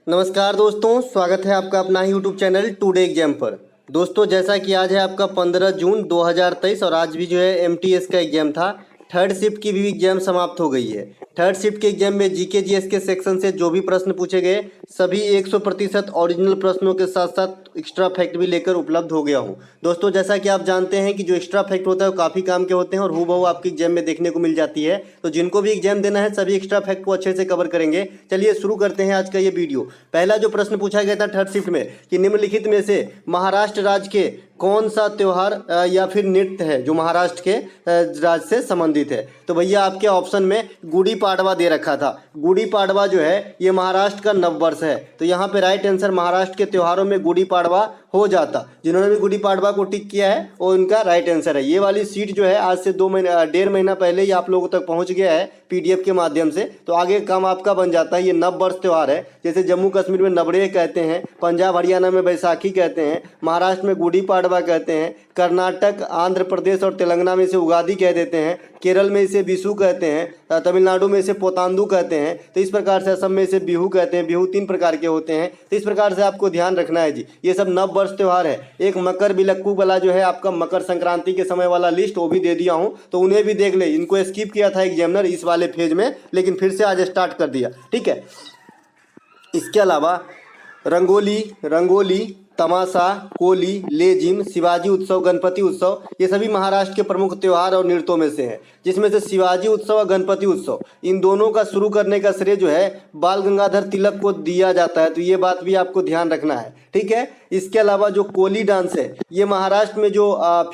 नमस्कार दोस्तों, स्वागत है आपका अपना ही यूट्यूब चैनल टुडे एग्जाम पर। दोस्तों, जैसा कि आज है आपका 15 जून 2023 और आज भी जो है एमटीएस का एग्जाम था। थर्ड शिफ्ट की भी एग्जाम समाप्त हो गई है। थर्ड शिफ्ट के एग्जाम में जीके जीएस के सेक्शन से जो भी प्रश्न पूछे गए सभी 100% ओरिजिनल प्रश्नों के साथ साथ एक्स्ट्रा फैक्ट भी लेकर उपलब्ध हो गया हूँ। दोस्तों, जैसा कि आप जानते हैं कि जो एक्स्ट्रा फैक्ट होता है वो काफ़ी काम के होते हैं और हूबहू आपकी एग्जाम में देखने को मिल जाती है। तो जिनको भी एग्जाम देना है सभी एक्स्ट्रा फैक्ट को अच्छे से कवर करेंगे। चलिए शुरू करते हैं आज का ये वीडियो। पहला जो प्रश्न पूछा गया था थर्ड शिफ्ट में कि निम्नलिखित में से महाराष्ट्र राज्य के कौन सा त्यौहार या फिर नृत्य है जो महाराष्ट्र के राज्य से संबंधित है। तो भैया आपके ऑप्शन में गुड़ी पाड़वा दे रखा था। गुड़ी पाड़वा जो है ये महाराष्ट्र का नववर्ष है। तो यहाँ पे राइट आंसर महाराष्ट्र के त्योहारों में गुड़ी पाड़वा हो जाता। जिन्होंने भी गुड़ी पाड़वा को टिक किया है वो इनका राइट आंसर है। ये वाली सीट जो है आज से 1.5 महीना पहले ही आप लोगों तक पहुंच गया है पीडीएफ के माध्यम से। तो आगे काम आपका बन जाता है। ये नववर्ष त्यौहार है। जैसे जम्मू कश्मीर में नवरेह कहते हैं, पंजाब हरियाणा में बैसाखी कहते हैं, महाराष्ट्र में गुड़ी पाड़वा कहते हैं, कर्नाटक आंध्र प्रदेश और तेलंगाना में इसे उगादी कह देते हैं, केरल में इसे विशु कहते हैं, तमिलनाडु में इसे पोतांदू कहते हैं। तो इस प्रकार से असम में इसे बिहू कहते हैं। बिहू 3 प्रकार के होते हैं। तो इस प्रकार से आपको ध्यान रखना है जी। ये सब नववर्ष त्यौहार है। एक मकर बिलक्कू वाला जो है आपका मकर संक्रांति के समय वाला लिस्ट वो भी दे दिया हूँ, तो उन्हें भी देख ले। इनको स्किप किया था एग्जामिनर इस वाले फेज में, लेकिन फिर से आज स्टार्ट कर दिया। ठीक है। इसके अलावा रंगोली, तमाशा, कोली, लेजिम, शिवाजी उत्सव, गणपति उत्सव ये सभी महाराष्ट्र के प्रमुख त्योहार और नृत्यों में से हैं। जिसमें से शिवाजी उत्सव और गणपति उत्सव इन दोनों का शुरू करने का श्रेय जो है बाल गंगाधर तिलक को दिया जाता है। तो ये बात भी आपको ध्यान रखना है। ठीक है। इसके अलावा जो कोली डांस है ये महाराष्ट्र में जो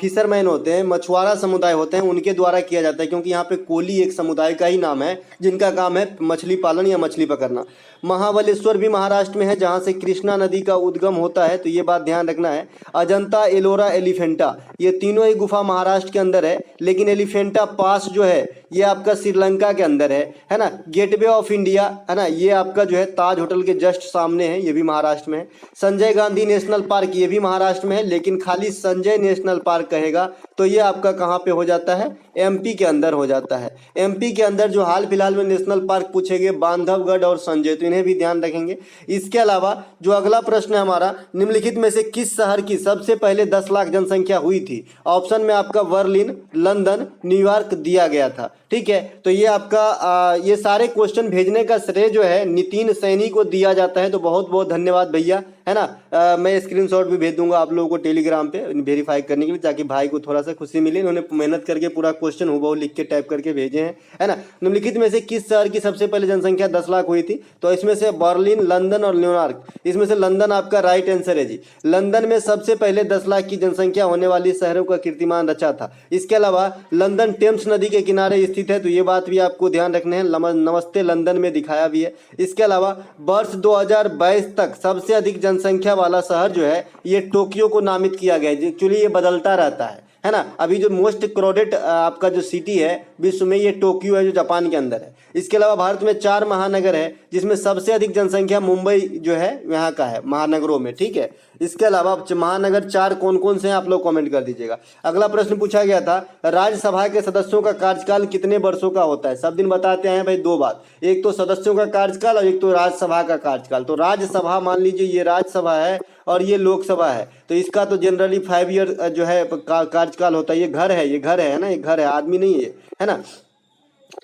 फिशरमैन होते हैं, मछुआरा समुदाय होते हैं, उनके द्वारा किया जाता है। क्योंकि यहाँ पे कोली एक समुदाय का ही नाम है जिनका काम है मछली पालन या मछली पकड़ना। महाबलेश्वर भी महाराष्ट्र में है जहाँ से कृष्णा नदी का उद्गम होता है। तो ये बात ध्यान रखना है। अजंता, एलोरा, एलिफेंटा ये तीनों ही गुफा महाराष्ट्र के अंदर है, लेकिन एलिफेंटा पास जो है ये आपका श्रीलंका के अंदर है ना। गेटवे ऑफ इंडिया है ना, ये आपका जो है ताज होटल के जस्ट सामने है, ये भी महाराष्ट्र में है। संजय गांधी नेशनल पार्क ये भी महाराष्ट्र में है, लेकिन खाली संजय नेशनल पार्क कहेगा तो ये आपका कहाँ पे हो जाता है, एमपी के अंदर हो जाता है। एमपी के अंदर जो हाल फिलहाल में नेशनल पार्क पूछेंगे बांधवगढ़ और संजय, तो इन्हें भी ध्यान रखेंगे। इसके अलावा जो अगला प्रश्न है हमारा, निम्नलिखित में से किस शहर की सबसे पहले 10 लाख जनसंख्या हुई थी। ऑप्शन में आपका बर्लिन, लंदन, न्यूयॉर्क दिया गया था। ठीक है। तो ये आपका ये सारे क्वेश्चन भेजने का श्रेय जो है नितिन सैनी को दिया जाता है। तो बहुत बहुत धन्यवाद भैया, है ना। मैं स्क्रीनशॉट भी भेज दूंगा आप लोगों को टेलीग्राम पे वेरीफाई करने के लिए, ताकि भाई को थोड़ा सा खुशी मिले। उन्होंने मेहनत करके पूरा क्वेश्चन हूबहू लिख के टाइप करके भेजे हैं, है ना। निम्नलिखित में से किस शहर की सबसे पहले जनसंख्या 10 लाख हुई थी। तो इसमें से बर्लिन, लंदन और न्यूयॉर्क, इसमें से लंदन आपका राइट आंसर है जी। लंदन में सबसे पहले 10 लाख की जनसंख्या होने वाली शहरों का कीर्तिमान रचा था। इसके अलावा लंदन टेम्स नदी के किनारे स्थित है। तो ये बात भी आपको ध्यान रखने हैं। नमस्ते लंदन में दिखाया भी है। इसके अलावा वर्ष 2022 तक सबसे अधिक जनसंख्या वाला शहर जो है ये टोक्यो को नामित किया गया है। एक्चुअली ये बदलता रहता है ना। अभी जो मोस्ट क्राउडेड आपका जो सिटी है विश्व में ये टोक्यो है जो जापान के अंदर है। इसके अलावा भारत में 4 महानगर है जिसमें सबसे अधिक जनसंख्या मुंबई जो है यहाँ का है महानगरों में। ठीक है। इसके अलावा महानगर 4 कौन कौन से हैं आप लोग कमेंट कर दीजिएगा। अगला प्रश्न पूछा गया था राज्यसभा के सदस्यों का कार्यकाल कितने वर्षों का होता है। सब दिन बताते हैं भाई 2 बात, एक तो सदस्यों का कार्यकाल और एक तो राज्यसभा का कार्यकाल। तो राज्यसभा मान लीजिए ये राज्यसभा है और ये लोकसभा है, तो इसका तो जनरली 5 ईयर जो है कार्यकाल होता है। ये घर है ना, ये घर है, आदमी नहीं है ना।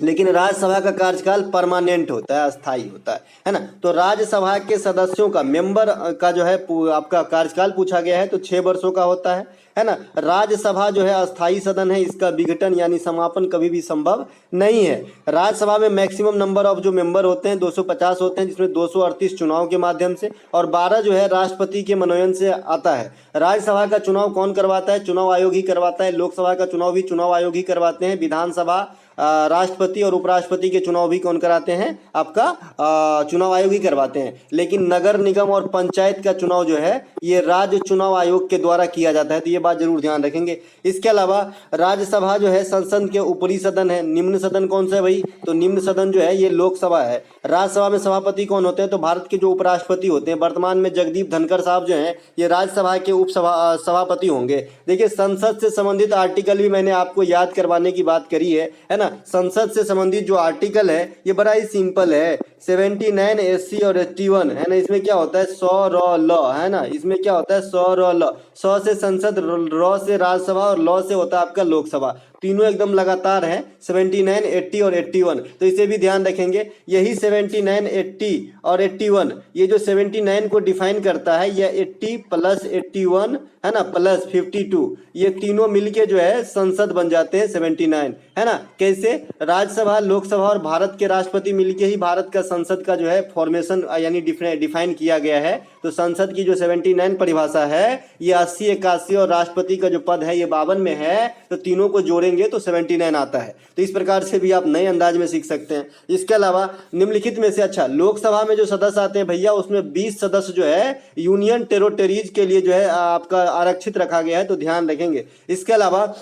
लेकिन राज्यसभा का कार्यकाल परमानेंट होता है, अस्थाई होता है ना। तो राज्यसभा के सदस्यों का मेंबर का जो है आपका कार्यकाल पूछा गया है तो 6 वर्षों का होता है ना। राज्यसभा जो है अस्थाई सदन है, इसका विघटन यानी समापन कभी भी संभव नहीं है। राज्यसभा में मैक्सिमम नंबर ऑफ जो मेंबर होते हैं 250 होते हैं, जिसमें 238 चुनाव के माध्यम से और 12 जो है राष्ट्रपति के मनोनयन से आता है। राज्यसभा का चुनाव कौन करवाता है, चुनाव आयोग ही करवाता है। लोकसभा का चुनाव भी चुनाव आयोग ही करवाते हैं। विधानसभा, राष्ट्रपति और उपराष्ट्रपति के चुनाव भी कौन कराते हैं, आपका चुनाव आयोग ही करवाते हैं। लेकिन नगर निगम और पंचायत का चुनाव जो है ये राज्य चुनाव आयोग के द्वारा किया जाता है। तो ये बात जरूर ध्यान रखेंगे। इसके अलावा राज्यसभा जो है संसद के ऊपरी सदन है। निम्न सदन कौन सा है भाई, तो निम्न सदन जो है ये लोकसभा है। राज्यसभा में सभापति कौन होते हैं, तो भारत के जो उपराष्ट्रपति होते हैं वर्तमान में जगदीप धनखड़ साहब जो हैं ये राज्यसभा के सभापति होंगे। देखिए संसद से संबंधित आर्टिकल भी मैंने आपको याद करवाने की बात करी है ना। संसद से संबंधित जो आर्टिकल है ये बड़ा ही सिंपल है 79 80 और 81 है ना, इसमें क्या होता है सौ र ल है ना, इसमें क्या होता है सौ र ल, सौ से संसद, र से राज्यसभा और ल से होता है आपका लोकसभा। तीनों एकदम लगातार हैं 79 80 और 81, तो इसे भी ध्यान रखेंगे। यही 79 80 और 81, ये जो 79 को डिफाइन करता है यह 80 प्लस 81 है ना प्लस 52, ये तीनों मिलके जो है संसद बन जाते हैं 79 है ना। कैसे? राज्यसभा लोकसभा और भारत के राष्ट्रपति मिलके ही भारत का संसद का जो है फॉर्मेशन यानी डिफाइन किया गया है। तो संसद की जो 79 परिभाषा है ये 80 81 और राष्ट्रपति का जो पद है ये 52 में है, तो तीनों को जोड़ेंगे तो 79 आता है। तो इस प्रकार से भी आप नए अंदाज में सीख सकते हैं। इसके अलावा निम्नलिखित में से अच्छा लोकसभा में जो सदस्य आते हैं भैया उसमें 20 सदस्य जो है यूनियन टेरिटरीज के लिए जो है आपका आरक्षित रखा गया है, तो ध्यान रखेंगे। इसके अलावा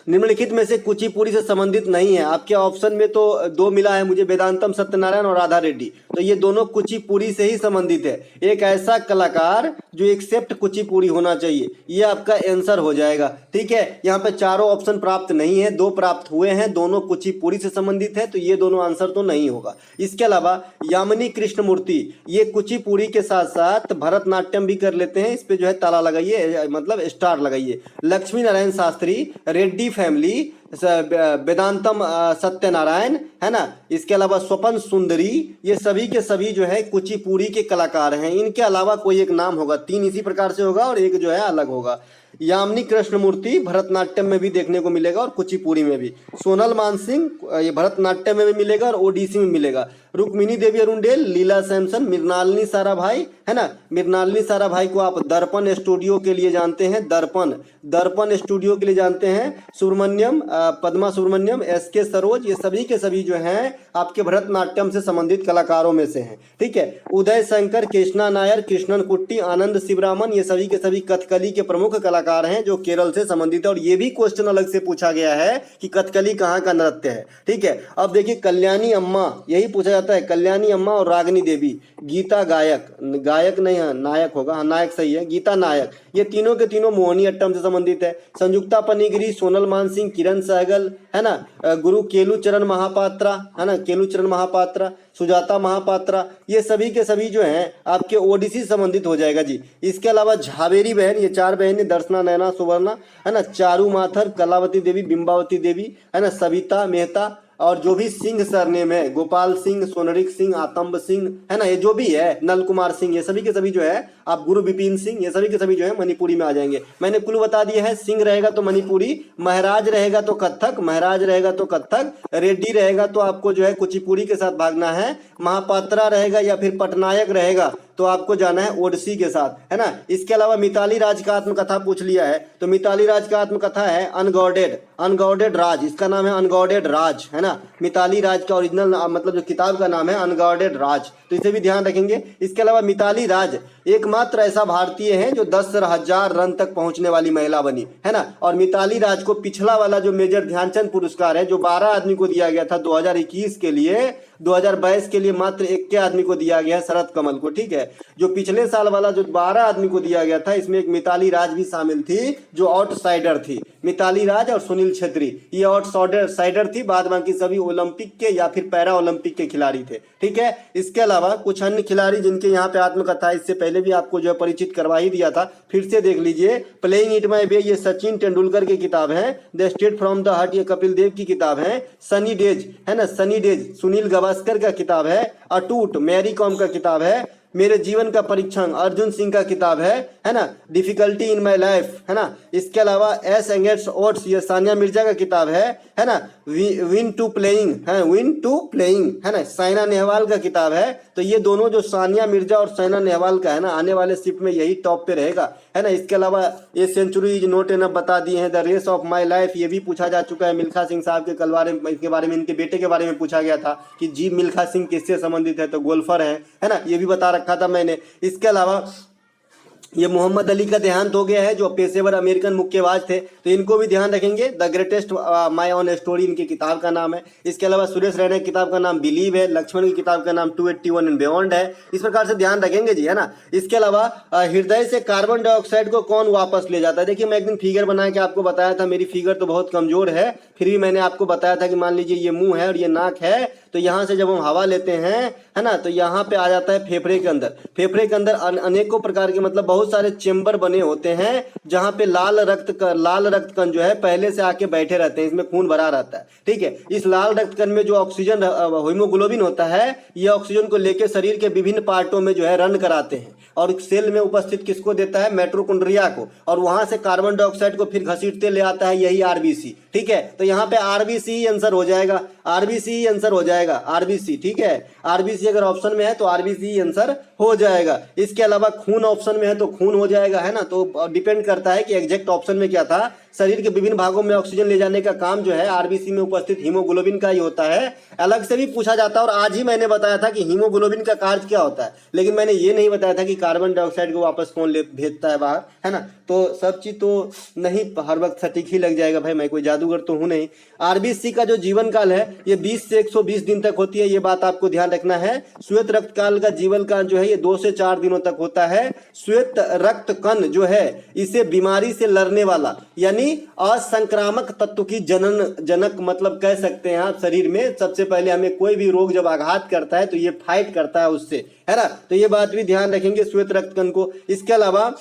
निम्नलिखित में से कुचिपुड़ी से संबंधित नहीं है। आपके ऑप्शन में तो दो मिला है मुझे, वेदांतम सत्यनारायण और राधा रेड्डी, तो ये दोनों कुचिपुड़ी से ही संबंधित है। एक ऐसा कलाकार जो एक्सेप्ट कुचिपुड़ी होना चाहिए, ये आपका आंसर हो जाएगा। ठीक है, यहाँ पे चारों ऑप्शन प्राप्त नहीं है, दो प्राप्त हुए हैं, दोनों कुचिपुड़ी से संबंधित है, तो ये दोनों आंसर तो नहीं होगा। इसके अलावा यामिनी कृष्णमूर्ति, ये कुचिपुड़ी के साथ साथ भरतनाट्यम भी कर लेते हैं, इस पे जो है ताला लगाइए, मतलब स्टार लगाइए। लक्ष्मी नारायण शास्त्री, रेड्डी फैमिली, वेदांतम सत्यनारायण है ना, इसके अलावा स्वपन सुंदरी, ये सभी के सभी जो है कुचिपुड़ी के कलाकार हैं। इनके अलावा कोई एक नाम होगा, तीन इसी प्रकार से होगा और एक जो है अलग होगा। यामिनी कृष्णमूर्ति भरतनाट्यम में भी देखने को मिलेगा और कुचिपुड़ी में भी। सोनल मानसिंह ये भरतनाट्यम में भी मिलेगा और ओडिसी में मिलेगा। रुक्मिणी देवी अरुणडेल, लीला सैमसन, मृणालिनी साराभाई है ना, मृणालिनी साराभाई को आप दर्पण स्टूडियो के लिए जानते हैं, दर्पण स्टूडियो के लिए जानते हैं। सुब्रमण्यम, पद्मा सुब्रमण्यम, एस के सरोज, ये सभी के सभी जो हैं आपके भरतनाट्यम से संबंधित कलाकारों में से हैं। ठीक है, उदय शंकर, कृष्णा नायर, कृष्णन कुट्टी, आनंद शिवरामन, ये सभी के सभी कथकली के प्रमुख कलाकार हैं जो केरल से संबंधित है। और ये भी क्वेश्चन अलग से पूछा गया है कि कथकली कहाँ का नृत्य है। ठीक है, अब देखिए कल्याणी अम्मा, यही पूछा जाता है, कल्याणी अम्मा और रागिनी देवी। गीता गायक, गायक नहीं है नायक होगा, हाँ नायक सही है, गीता नायक, ये तीनों के तीनों मोहिनी अट्टम से संबंधित है। संयुक्ता पनिगिरी, सोनल मानसिंह, किरण सहगल है ना, गुरु केलुचरण महापात्रा है ना, केलुचरण महापात्रा, सुजाता महापात्रा, ये सभी के सभी जो हैं आपके ओडिसी संबंधित हो जाएगा जी। इसके अलावा झावेरी बहन, ये चार बहनें, दर्शना, नैना, सुवर्णा है ना, चारू माथर, कलावती देवी, बिंबावती देवी है ना, सविता मेहता, और जो भी सिंह सरनेम है, गोपाल सिंह, सोनरिक सिंह, आतंब सिंह है ना, ये जो भी है, नल कुमार सिंह, ये सभी के सभी जो है आप, गुरु विपिन सिंह, ये सभी के सभी जो है मणिपुरी में आ जाएंगे। मैंने कुल बता दिया है, सिंह रहेगा तो मणिपुरी, महाराज रहेगा तो कथक, महाराज रहेगा तो कथक, रेड्डी रहेगा तो आपको जो है कुचिपुड़ी के साथ भागना है, महापात्रा रहेगा या फिर पटनायक रहेगा तो आपको जाना है ओडिसी के साथ है ना। इसके अलावा मिताली राज का आत्मकथा पूछ लिया है, तो मिताली राज का आत्मकथा है अनगॉडेड राज, इसका नाम है अनगॉडेड राज है ना। मिताली राज का ओरिजिनल मतलब जो किताब का नाम है अनगॉडेड राज, तो इसे भी ध्यान रखेंगे। इसके अलावा मिताली राज एकमात्र ऐसा भारतीय है जो 10,000 रन तक पहुंचने वाली महिला बनी है ना। और मिताली राज को पिछला वाला जो मेजर ध्यानचंद पुरस्कार है जो 12 आदमी को दिया गया था 2021 के लिए, 2022 के लिए मात्र 1 आदमी को दिया गया है, शरद कमल को। ठीक है, जो पिछले साल वाला जो 12 आदमी को दिया गया था इसमें एक मिताली राज भी शामिल थी जो आउटसाइडर थी। मिताली राज और सुनील छेत्री ये आउटसाइडर थी, बाद बाकी सभी ओलंपिक के या फिर पैरा ओलंपिक के खिलाड़ी थे। ठीक है, इसके अलावा कुछ अन्य खिलाड़ी जिनके यहाँ पे आत्मकथा इससे पहले भी आपको जो है परिचित करवा ही दिया था, फिर से देख लीजिए। प्लेइंग इट माय वे ये सचिन तेंदुलकर की किताब है, the state from the heart ये कपिल देव की किताब है, सनी डेज है ना, सनी डेज सुनील गावस्कर का किताब है, अटूट मैरी कॉम का किताब है, मेरे जीवन का परीक्षण अर्जुन सिंह का किताब है ना, डिफिकल्टी इन माय लाइफ है ना। इसके अलावा एस एंगेट्स ओट्स ये सानिया मिर्जा का किताब है ना, विन टू प्लेइंग है ना, साइना नेहवाल का किताब है। तो ये दोनों जो सानिया मिर्जा और साइना नेहवाल का है ना, आने वाले शिफ्ट में यही टॉप पे रहेगा है ना। इसके अलावा ये सेंचुरी इज नॉट एनफ बता दिए हैं, the race of my life ये भी पूछा जा चुका है। मिल्खा सिंह साहब के कल इसके बारे में, इनके बेटे के बारे में पूछा गया था कि जी मिल्खा सिंह किससे संबंधित है, तो गोल्फर है ना, ये भी बता रखा था मैंने। इसके अलावा ये मोहम्मद अली का देहांत हो गया है, जो पेशेवर अमेरिकन मुक्केबाज थे, तो इनको भी ध्यान रखेंगे। The greatest my on story इनकी किताब का नाम है। इसके अलावा सुरेश रैना की किताब का नाम बिलीव है, लक्ष्मण की किताब का नाम 281 एंड बियॉन्ड है। इस प्रकार से ध्यान रखेंगे जी, है ना। इसके अलावा हृदय से कार्बन डाइऑक्साइड को कौन वापस ले जाता है। देखिए मैं एक दिन फिगर बना के आपको बताया था, मेरी फिगर तो बहुत कमजोर है, फिर भी मैंने आपको बताया था कि मान लीजिए ये मुंह है और ये नाक है, तो यहाँ से जब हम हवा लेते हैं, है ना, तो यहाँ पे आ जाता है फेफड़े के अंदर। फेफड़े के अंदर अनेकों प्रकार के मतलब बहुत सारे चेम्बर बने होते हैं, जहाँ पे लाल रक्त कण जो है पहले से आके बैठे रहते हैं, इसमें खून भरा रहता है, ठीक है। इस लाल रक्त कण में जो ऑक्सीजन हीमोग्लोबिन होता है, ये ऑक्सीजन को लेकर शरीर के विभिन्न पार्टों में जो है रन कराते हैं, और सेल में उपस्थित किसको देता है, माइटोकॉन्ड्रिया को, और वहां से कार्बन डाइऑक्साइड को फिर घसीटते ले आता है, यही आरबीसी, ठीक है। तो यहाँ पे आरबीसी आंसर हो जाएगा, आरबीसी आंसर हो जाएगा, आरबीसी, ठीक है। आरबीसी अगर ऑप्शन में है तो आरबीसी आंसर हो जाएगा। इसके अलावा खून ऑप्शन में है तो खून हो जाएगा, है ना। तो डिपेंड करता है कि एग्जैक्ट ऑप्शन में क्या था। शरीर के विभिन्न भागों में ऑक्सीजन ले जाने का काम जो है आरबीसी में उपस्थित हीमोग्लोबिन का ही होता है। अलग से भी पूछा जाता है, और आज ही मैंने बताया था कि हीमोग्लोबिन का कार्य क्या होता है, लेकिन मैंने ये नहीं बताया था कि कार्बन डाइऑक्साइड को वापस कौन ले भेजता है बाहर, है ना। तो सब चीज तो नहीं हर वक्त सटीक ही लग जाएगा भाई, मैं कोई जादूगर तो हूं नहीं। आरबीसी का जो जीवन काल है ये 20 से 120 दिन तक होती है, ये बात आपको ध्यान रखना है। श्वेत रक्त काल का जीवन काल जो है ये 2 से 4 दिनों तक होता है। श्वेत रक्त कण जो है इसे बीमारी से लड़ने वाला यानी असंक्रामक तत्व की जनक मतलब कह सकते हैं आप। शरीर में सबसे पहले हमें कोई भी रोग जब आघात करता है तो ये फाइट करता है उससे, है ना। तो ये बात भी ध्यान रखेंगे श्वेत रक्त कण को। इसके अलावा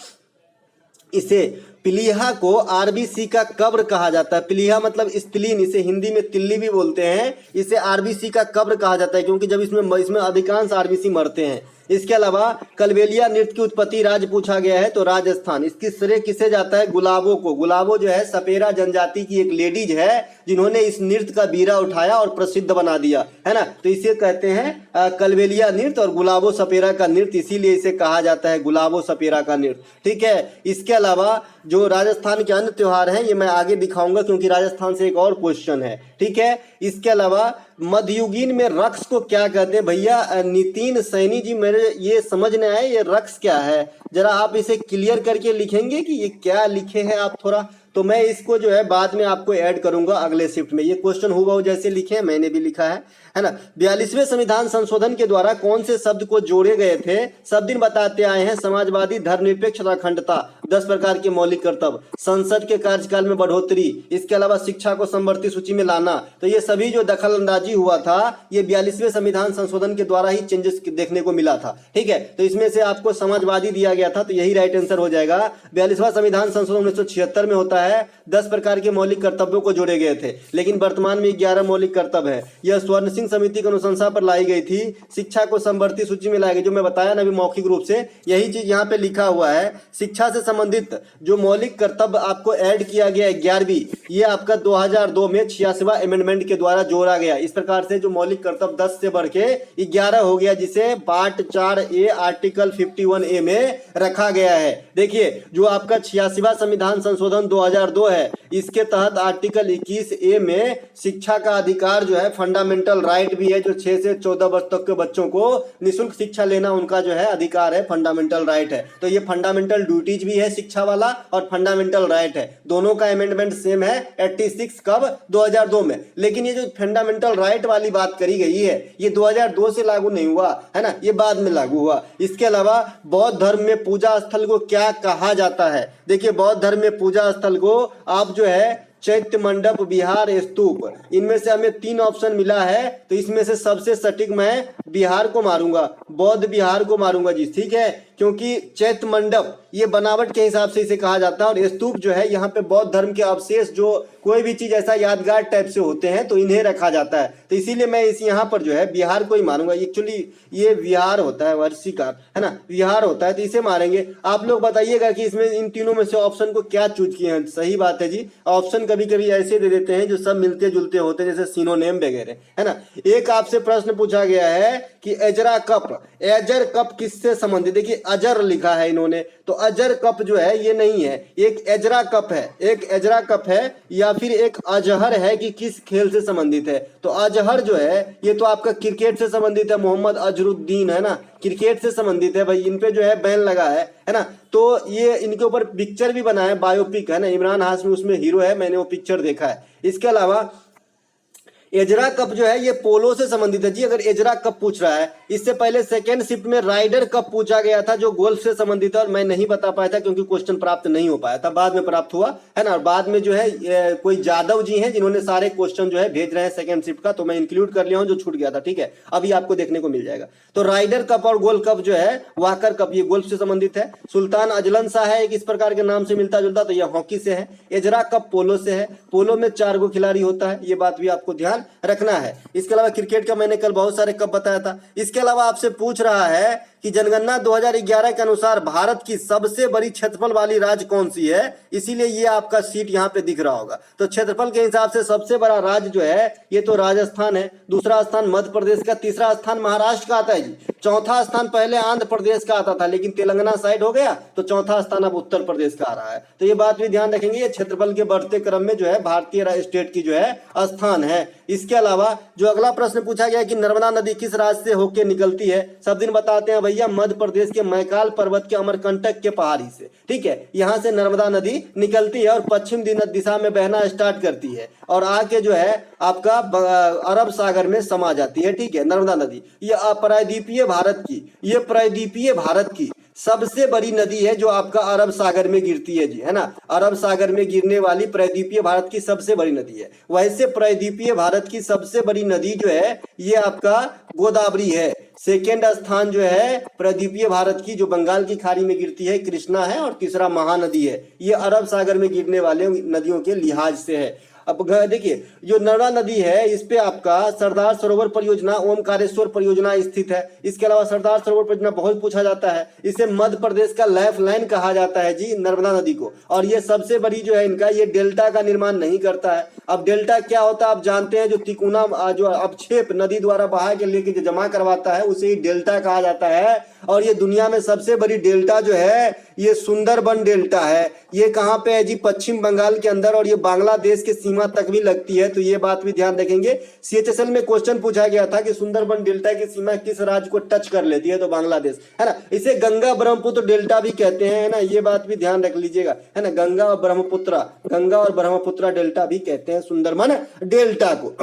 इसे प्लीहा को आरबीसी का कब्र कहा जाता है। प्लीहा मतलब स्त्रीलिंग, इसे हिंदी में तिल्ली भी बोलते हैं। इसे आरबीसी का कब्र कहा जाता है क्योंकि जब इसमें अधिकांश आरबीसी मरते हैं। इसके अलावा कलबेलिया नृत्य की उत्पत्ति राज्य पूछा गया है तो राजस्थान। इसकी श्रेय किसे जाता है, गुलाबो को। गुलाबो जो है सपेरा जनजाति की एक लेडीज है जिन्होंने इस नृत्य का बीड़ा उठाया और प्रसिद्ध बना दिया, है ना। तो इसे कहते हैं कलबेलिया नृत्य, और गुलाबो सपेरा का नृत्य, इसीलिए इसे कहा जाता है गुलाबो सपेरा का नृत्य, ठीक है। इसके अलावा जो राजस्थान के अन्य त्योहार हैं ये मैं आगे दिखाऊंगा क्योंकि राजस्थान से एक और क्वेश्चन है, ठीक है। इसके अलावा मध्ययुगीन में रक्स को क्या कहते हैं भैया। नितिन सैनी जी, मेरे ये समझ नहीं आया ये रक्स क्या है, जरा आप इसे क्लियर करके लिखेंगे कि ये क्या लिखे हैं आप थोड़ा, तो मैं इसको जो है बाद में आपको ऐड करूंगा अगले शिफ्ट में। ये क्वेश्चन हुआ जैसे लिखे हैं मैंने भी लिखा है ना। 42वें संविधान संशोधन के द्वारा कौन से शब्द को जोड़े गए थे। सब दिन बताते आए हैं समाजवादी, धर्मनिरपेक्ष, अखंडता, 10 प्रकार के मौलिक कर्तव्य, संसद के कार्यकाल में बढ़ोतरी, इसके अलावा शिक्षा को समवर्ती सूची में लाना। तो ये सभी जो दखल अंदाजी हुआ था ये 42वें संविधान संशोधन के द्वारा ही चेंजेस देखने को मिला था, ठीक है। तो इसमें से आपको समाजवादी दिया गया था तो यही राइट आंसर हो जाएगा। 42वां संविधान संशोधन 1976 में होता है। 10 प्रकार के मौलिक कर्तव्यों को जोड़े गए थे, लेकिन वर्तमान में 11 मौलिक कर्तव्य है। यह स्वर्ण सिंह समिति की अनुशंसा पर लाई गई थी। शिक्षा को समवर्ती सूची में लाई गई, जो मैं बताया ना अभी मौखिक रूप से, यही चीज यहाँ पे लिखा हुआ है। शिक्षा से संबंधित जो मौलिक कर्तव्य आपको ऐड किया गया 11वीं, ये आपका 2002 में 86वां अमेंडमेंट के द्वारा जोड़ा गया। इस प्रकार से जो मौलिक कर्तव्य 10 से बढ़ के 11 हो गया, जिसे पार्ट 4A आर्टिकल 51A में रखा गया है। देखिए जो आपका 86वां संविधान संशोधन 2002 है, इसके तहत आर्टिकल 21A में शिक्षा का अधिकार जो है फंडामेंटल राइट भी है, जो 6 से 14 वर्ष तक के बच्चों को निःशुल्क शिक्षा लेना उनका जो है अधिकार है, फंडामेंटल राइट है। तो ये फंडामेंटल ड्यूटीज भी है शिक्षा वाला और फंडामेंटल राइट है, दोनों का अमेंडमेंट सेम है 86 कब 2002 में। लेकिन ये जो फंडामेंटल राइट वाली बात करी गई है ये 2002 से लागू नहीं हुआ, है ना, ये बाद में लागू हुआ। इसके अलावा बौद्ध धर्म में पूजा स्थल को क्या कहा जाता है। देखिए बौद्ध धर्म में पूजा स्थल को आप जो है चैत्य मंडप, विहार, स्तूप, इनमें से हमें 3 ऑप्शन मिला है, तो इसमें से सबसे सटीक मैं बिहार को मारूंगा, बौद्ध बिहार को मारूंगा जी, ठीक है। क्योंकि चैत्य मंडप ये बनावट के हिसाब से इसे कहा जाता है, और स्तूप जो है यहाँ पे बौद्ध धर्म के अवशेष, जो कोई भी चीज ऐसा यादगार टाइप से होते हैं तो इन्हें रखा जाता है। तो इसीलिए मैं इस यहाँ पर जो है बिहार को ही मारूंगा। एक्चुअली ये विहार होता है, वर्षिकार, है ना, विहार होता है, तो इसे मारेंगे। आप लोग बताइएगा कि इसमें इन तीनों में से ऑप्शन को क्या चूज किए हैं। सही बात है जी, ऑप्शन कभी कभी ऐसे दे देते हैं जो सब मिलते जुलते होते हैं, जैसे सिनोनिम वगैरह, है ना। एक आपसे प्रश्न पूछा गया है कि एजरा कप, एजर कप किससे संबंधित। देखिए अजर लिखा है इन्होंने, तो अजर कप जो है ये नहीं है, एक एजरा कप है, एक एजरा कप है, या फिर एक अजहर है कि किस खेल से संबंधित है? तो अजहर जो है ये तो आपका क्रिकेट से संबंधित है, मोहम्मद अजहरुद्दीन है ना, क्रिकेट से संबंधित है भाई, इन पे जो है बैन लगा है ना। तो ये इनके ऊपर पिक्चर भी बना है, बायोपिक है ना, इमरान हाशमी उसमें हीरो है, मैंने वो पिक्चर देखा है। इसके अलावा एजरा कप जो है ये पोलो से संबंधित है जी। अगर एजरा कप पूछ रहा है, इससे पहले सेकेंड शिफ्ट में राइडर कप पूछा गया था जो गोल्फ से संबंधित है, और मैं नहीं बता पाया था क्योंकि क्वेश्चन प्राप्त नहीं हो पाया था, बाद में प्राप्त हुआ है ना। और बाद में जो है कोई यादव जी हैं जिन्होंने सारे क्वेश्चन जो है भेज रहे हैं सेकेंड शिफ्ट का, तो मैं इंक्लूड कर लिया हूं जो छूट गया था, ठीक है, अभी आपको देखने को मिल जाएगा। तो राइडर कप और गोल्फ कप जो है, वाकर कप, ये गोल्फ से संबंधित है। सुल्तान अजलन शाह है एक इस प्रकार के नाम से मिलता जुलता, तो यह हॉकी से है। एजरा कप पोलो से है, पोलो में 4 गो खिलाड़ी होता है, ये बात भी आपको ध्यान रखना है। इसके अलावा क्रिकेट का मैंने कल बहुत सारे कप बताया था। इसके अलावा आपसे पूछ रहा है कि जनगणना 2011 के अनुसार भारत की सबसे बड़ी क्षेत्रफल वाली राज्य कौन सी है, इसीलिए ये आपका सीट यहाँ पे दिख रहा होगा। तो क्षेत्रफल के हिसाब से सबसे बड़ा राज्य जो है ये तो राजस्थान है, दूसरा स्थान मध्य प्रदेश का, तीसरा स्थान महाराष्ट्र का आता है जी, चौथा स्थान पहले आंध्र प्रदेश का आता था लेकिन तेलंगाना साइड हो गया, तो चौथा स्थान अब उत्तर प्रदेश का आ रहा है। तो ये बात भी ध्यान रखेंगे, ये क्षेत्रफल के बढ़ते क्रम में जो है भारतीय स्टेट की जो है स्थान है। इसके अलावा जो अगला प्रश्न पूछा गया कि नर्मदा नदी किस राज्य से होकर निकलती है, सब दिन बताते हैं भैया मध्य प्रदेश के मैकाल पर्वत के अमरकंटक के पहाड़ी से, ठीक है, यहाँ से नर्मदा नदी निकलती है और पश्चिम दिशा में बहना स्टार्ट करती है और आके जो है आपका अरब सागर में समा जाती है, ठीक है, नर्मदा नदी। ये प्रायद्वीपीय भारत की, ये प्रायद्वीपीय भारत की सबसे बड़ी नदी है जो आपका अरब सागर में गिरती है जी, है ना, अरब सागर में गिरने वाली प्रायद्वीपीय भारत की सबसे बड़ी नदी है। वैसे प्रायद्वीपीय भारत की सबसे बड़ी नदी जो है ये आपका गोदावरी है। सेकेंड स्थान जो है प्रायद्वीपीय भारत की जो बंगाल की खाड़ी में गिरती है कृष्णा है, और तीसरा महानदी है, ये अरब सागर में गिरने वाले नदियों के लिहाज से है। अब देखिए जो नर्मदा नदी है इस पे आपका सरदार सरोवर परियोजना, ओमकारेश्वर परियोजना स्थित है। इसके अलावा सरदार सरोवर परियोजना बहुत पूछा जाता है, इसे मध्य प्रदेश का लाइफ लाइन कहा जाता है जी नर्मदा नदी को, और ये सबसे बड़ी जो है इनका, ये डेल्टा का निर्माण नहीं करता है। अब डेल्टा क्या होता है आप जानते हैं, जो तिकोना जो अवक्षेप नदी द्वारा बहा के लेके जो जमा करवाता है उसे ही डेल्टा कहा जाता है। और ये दुनिया में सबसे बड़ी डेल्टा जो है ये सुंदरबन डेल्टा है। ये कहाँ पे है जी, पश्चिम बंगाल के अंदर, और ये बांग्लादेश के सीमा तक भी लगती है, तो ये बात भी ध्यान रखेंगे। CHSL में क्वेश्चन पूछा गया था कि सुंदरबन डेल्टा की सीमा किस राज्य को टच कर लेती है, तो बांग्लादेश है ना। इसे गंगा ब्रह्मपुत्र डेल्टा भी कहते हैं, है ना, ये बात भी ध्यान रख लीजिएगा, है ना, गंगा और ब्रह्मपुत्र डेल्टा भी कहते हैं सुंदरबन डेल्टा को।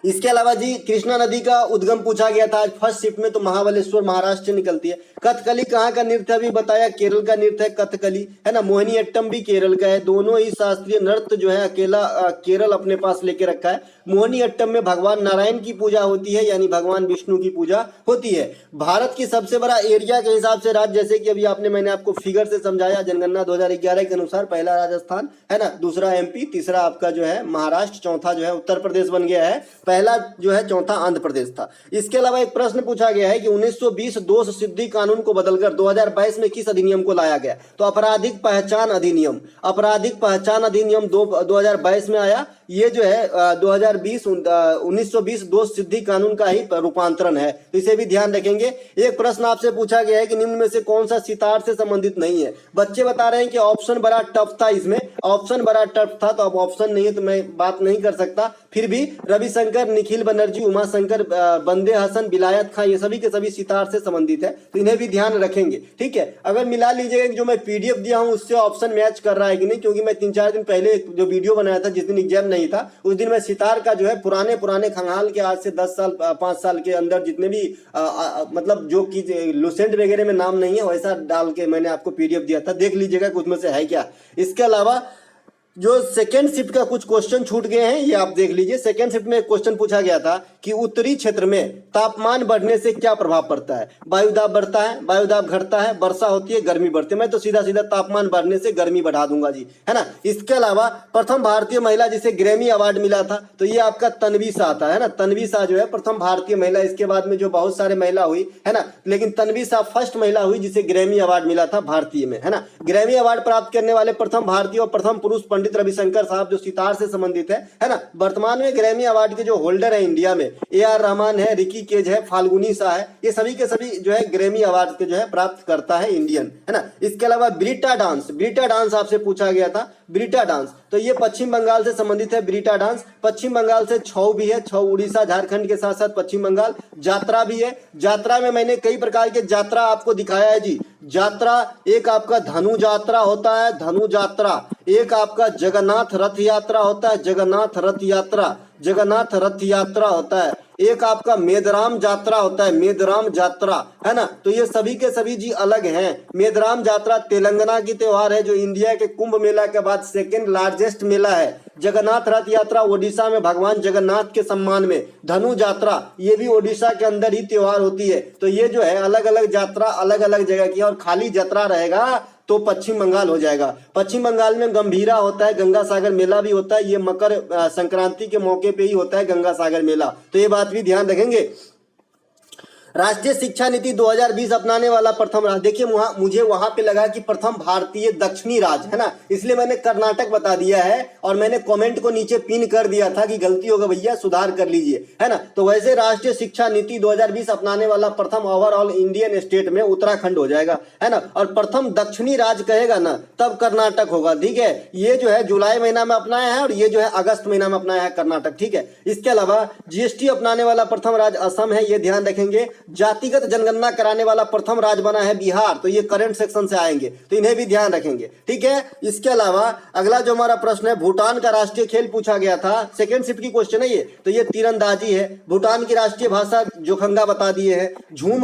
इसके अलावा जी कृष्णा नदी का उद्गम पूछा गया था आज फर्स्ट शिफ्ट में, तो महाबलेश्वर महाराष्ट्र से निकलती है। कथकली कहाँ का नृत्य अभी बताया, केरल का नृत्य है कथकली, है ना। मोहिनीअट्टम भी केरल का है। दोनों ही शास्त्रीय नृत्य जो है अकेला केरल अपने पास लेके रखा है। मोहिनीअट्टम में भगवान नारायण की पूजा होती है, यानी भगवान विष्णु की पूजा होती है। भारत की सबसे बड़ा एरिया के हिसाब से राज्य, जैसे कि अभी मैंने आपको फिगर से समझाया, जनगणना 2011 के अनुसार पहला राजस्थान है ना, दूसरा MP, तीसरा आपका जो है महाराष्ट्र, चौथा जो है उत्तर प्रदेश बन गया है, पहला जो है चौथा आंध्र प्रदेश था। इसके अलावा एक प्रश्न पूछा गया है कि 1920 दोष सिद्धि कानून को बदलकर 2022 में किस अधिनियम को लाया गया, तो आपराधिक पहचान अधिनियम 2022 में आया। ये जो है 1920 दोष सिद्धि कानून का ही रूपांतरण है, तो इसे भी ध्यान रखेंगे। एक प्रश्न आपसे पूछा गया है कि निम्न में से कौन सा सितार से संबंधित नहीं है। बच्चे बता रहे हैं कि ऑप्शन बड़ा टफ था, इसमें ऑप्शन बड़ा टफ था, तो अब ऑप्शन नहीं है तो मैं बात नहीं कर सकता। फिर भी रविशंकर, निखिल बनर्जी, उमा शंकर, बंदे हसन, विलायत खां, ये सभी के सभी सितार से संबंधित है, तो इन्हें भी ध्यान रखेंगे, ठीक है। अगर मिला लीजिएगा कि जो मैं PDF दिया हूं उससे ऑप्शन मैच कर रहा है कि नहीं, क्योंकि मैं 3-4 दिन पहले जो वीडियो बनाया था जिस दिन एग्जाम नहीं था, उस दिन मैं सितार का जो है पुराने खंगाल के, आज से 10 साल 5 साल के अंदर जितने भी मतलब जो कि लुसेंट वगैरह में नाम नहीं है वैसा डाल के मैंने आपको PDF दिया था, देख लीजिएगा कि उसमें से है क्या। इसके अलावा जो सेकेंड शिफ्ट का कुछ क्वेश्चन छूट गए हैं, ये आप देख लीजिए। सेकेंड शिफ्ट में एक क्वेश्चन पूछा गया था कि उत्तरी क्षेत्र में तापमान बढ़ने से क्या प्रभाव पड़ता है। वायुदाब बढ़ता है, वायुदाब घटता है, वर्षा होती है, गर्मी बढ़ती है। मैं तो सीधा सीधा तापमान बढ़ने से गर्मी बढ़ा दूंगा जी, है ना। इसके अलावा प्रथम भारतीय महिला जिसे ग्रैमी अवार्ड मिला था, तो ये आपका तन्वी शाह था, है ना। तन्वी शाह जो है प्रथम भारतीय महिला, इसके बाद में जो बहुत सारे महिला हुई, है ना, लेकिन तन्वी शाह फर्स्ट महिला हुई जिसे ग्रैमी अवार्ड मिला था भारतीय में, है ना। ग्रैमी अवार्ड प्राप्त करने वाले प्रथम भारतीय और प्रथम पुरुष पंडित रविशंकर साहब जो सितार से संबंधित है ना। वर्तमान में ग्रैमी अवार्ड के जो होल्डर है इंडिया में AR रहमान है, रिकी केज है, फाल्गुनी शाह है, ये सभी के सभी जो है ग्रैमी अवार्ड के जो है प्राप्त करता है इंडियन, है ना। इसके अलावा ब्रिटा डांस आपसे पूछा गया था। ब्रिटा डांस तो ये पश्चिम बंगाल से संबंधित है। ब्रिटा डांस पश्चिम बंगाल से छऊ भी है, छऊ उड़ीसा झारखंड के साथ साथ पश्चिम बंगाल। जात्रा भी है, जात्रा में मैंने कई प्रकार के जात्रा आपको दिखाया है जी। जात्रा एक आपका धनु यात्रा होता है, धनु यात्रा, एक आपका जगन्नाथ रथ यात्रा होता है, जगन्नाथ रथ यात्रा, जगन्नाथ रथ यात्रा होता है, एक आपका मेदराम यात्रा होता है, मेदराम यात्रा, है ना। तो ये सभी के सभी जी अलग हैं। मेदराम यात्रा तेलंगाना की त्योहार है जो इंडिया के कुंभ मेला के बाद सेकेंड लार्जेस्ट मेला है। जगन्नाथ रथ यात्रा ओडिशा में भगवान जगन्नाथ के सम्मान में। धनु यात्रा ये भी ओडिशा के अंदर ही त्योहार होती है। तो ये जो है अलग अलग यात्रा अलग अलग जगह की है। और खाली यात्रा रहेगा तो पश्चिम बंगाल हो जाएगा। पश्चिम बंगाल में गंभीरा होता है, गंगा सागर मेला भी होता है, ये मकर संक्रांति के मौके पे ही होता है गंगा सागर मेला, तो ये बात भी ध्यान रखेंगे। राष्ट्रीय शिक्षा नीति 2020 अपनाने वाला प्रथम राज्य, देखिए मुझे वहां पे लगा कि प्रथम भारतीय दक्षिणी राज्य, है ना, इसलिए मैंने कर्नाटक बता दिया है और मैंने कमेंट को नीचे पिन कर दिया था कि गलती होगा भैया सुधार कर लीजिए, है ना। तो वैसे राष्ट्रीय शिक्षा नीति 2020 अपनाने वाला प्रथम ओवरऑल इंडियन स्टेट में उत्तराखंड हो जाएगा, है ना। और प्रथम दक्षिणी राज्य कहेगा ना तब कर्नाटक होगा, ठीक है। ये जो है जुलाई महीना में अपनाया है और ये जो है अगस्त महीना में अपनाया है कर्नाटक, ठीक है। इसके अलावा GST अपनाने वाला प्रथम राज्य असम है, ये ध्यान रखेंगे। जातिगत जनगणना कराने वाला प्रथम राज्य बना है बिहार, तो ये करंट सेक्शन से आएंगे, तो इन्हें भी ध्यान रखेंगे, ठीक है। इसके अलावा अगला जो हमारा प्रश्न है, भूटान का राष्ट्रीय खेल पूछा गया था, सेकंड शिफ्ट की क्वेश्चन है ये, तो ये तीरंदाजी है। भूटान की राष्ट्रीय भाषा जोखंगा बता दिए हैं। झूम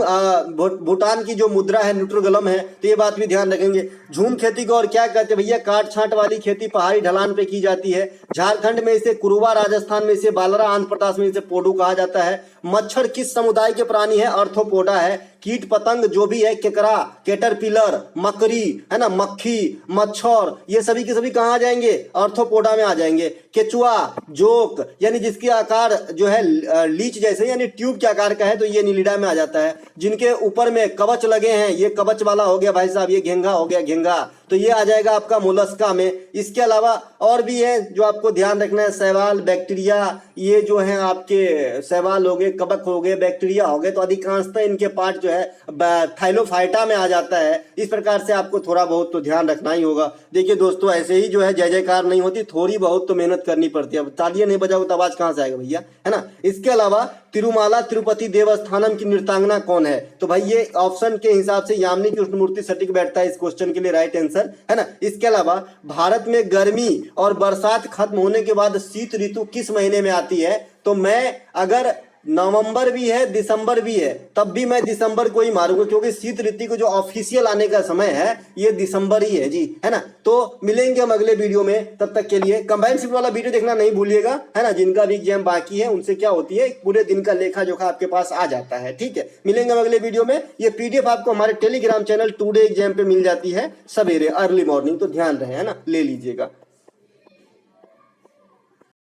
भूटान की जो मुद्रा है न्यूट्रोगलम है, तो ये बात भी ध्यान रखेंगे। झूम खेती को और क्या कहते हैं भैया, काट छांट वाली खेती पहाड़ी ढलान पे की जाती है। झारखंड में इसे कुरुबा, राजस्थान में इसे बालरा, आंध्र प्रदेश में इसे पोडू कहा जाता है। मच्छर किस समुदाय के प्राणी है, अर्थोपोडा है। कीट पतंग जो भी है, केकड़ा, कैटरपिलर, मकड़ी, है ना, मक्खी, मच्छर, ये सभी के सभी कहाँ आ जाएंगे, अर्थोपोडा में आ जाएंगे। केचुआ, जोक यानी जिसकी आकार जो है लीच जैसे यानी ट्यूब के आकार का है, तो ये नीलिडा में आ जाता है। जिनके ऊपर में कवच लगे हैं, ये कवच वाला हो गया भाई साहब, ये घेंगा हो गया, घेंगा, तो ये आ जाएगा आपका मोलस्का में। इसके अलावा और भी है जो आपको ध्यान रखना है, शैवाल, बैक्टीरिया, ये जो है आपके शैवाल हो गए, कवक हो गए, बैक्टीरिया हो गए, तो अधिकांशतः इनके पार्ट जो है थाइलोफाइटा में आ जाता है। इस प्रकार से आपको थोड़ा बहुत तो ध्यान रखना ही होगा। देखिए दोस्तों, ऐसे ही जो है जय जयकार नहीं होती, थोड़ी बहुत तो मेहनत करनी पड़ती है। अब तालियां नहीं बजाओ तो आवाज कहां से आएगा भैया, है ना। इसके अलावा तिरुमाला तिरुपति देवस्थानम की नृत्यांगना कौन है, तो भाई ये ऑप्शन के हिसाब से यामिनी कृष्णमूर्ति सटीक बैठता है इस क्वेश्चन के लिए, राइट आंसर, है ना। इसके अलावा भारत में गर्मी और बरसात खत्म होने के बाद शीत ऋतु किस महीने में आती है, तो मैं अगर नवंबर भी है दिसंबर भी है तब भी मैं दिसंबर को ही मारूंगा, क्योंकि शीत ऋतु को जो ऑफिशियल आने का समय है ये दिसंबर ही है जी, है ना। तो मिलेंगे हम अगले वीडियो में, तब तक के लिए कंबाइंड शिफ्ट वाला वीडियो देखना नहीं भूलिएगा, है ना। जिनका भी एग्जाम बाकी है उनसे क्या होती है, पूरे दिन का लेखा जोखा आपके पास आ जाता है, ठीक है। मिलेंगे हम अगले वीडियो में। ये PDF आपको हमारे टेलीग्राम चैनल टुडे एग्जाम पे मिल जाती है सवेरे अर्ली मॉर्निंग, तो ध्यान रहे, है ना, ले लीजिएगा।